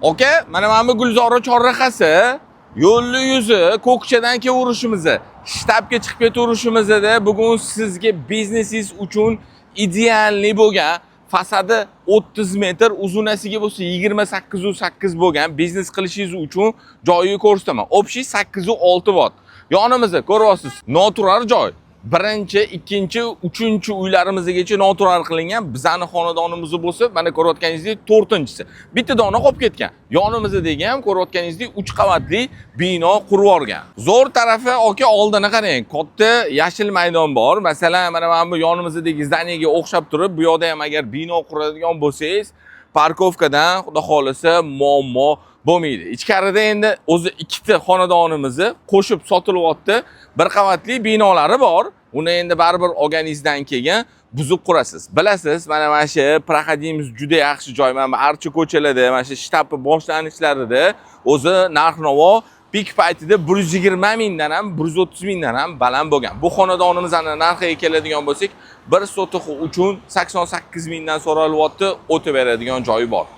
Aka, mana bu Gulzora chorrahasi, yo'lni yuzi, ko'kchadan kelaverishimizni, shtabga chiqib ketaverishimizda bugun sizga biznesingiz uchun idealli bo'lgan, fasadi 30 metr, uzunasiga bo'lsa 28.8 bo'lgan biznes qilishingiz uchun joyni ko'rsataman. Общий 8.6 vot. Yonimizda ko'ryapsiz, noturar joy. Birinchi, ikkinchi, uchinchi uylarimizgacha noturar qilingan bizani xonadonimiz bo'lsa, mana ko'rayotganingizdek 4-chi. Bitta dona qolib ketgan. Yonimizda ham ko'rayotganingizdek 3 qavatli bino qurib yuborgan. Zo'r tarafi aka oldini qarang. Katta yashil maydon bor. Masalan, mana bu yonimizdagi zdaniyaga o'xshab turib, bu yerda ham agar bino quradigan bo'lsangiz, parkovkadan xudo xolisa muammo bo'lmaydi. Ichkarida endi o'zi ikkita xonadonimizni qo'shib sotilyapti. Bir qavatli binolari bor. Uni endi baribir olganingizdan keyin buzib qurasiz. Bilasiz, mana shu proxodimiz juda yaxshi joy. Mana Archi ko'chalarda, mana shu shtab boshlanishlaridagi o'zi narx-navo pik paytida 120 mingdan ham 130 mingdan ham baland bo'lgan. Bu xonadonimizning narxiga keladigan bo'lsak, bir sotix uchun 88 mingdan so'ralyapti, o'tib beradigan joyi bor.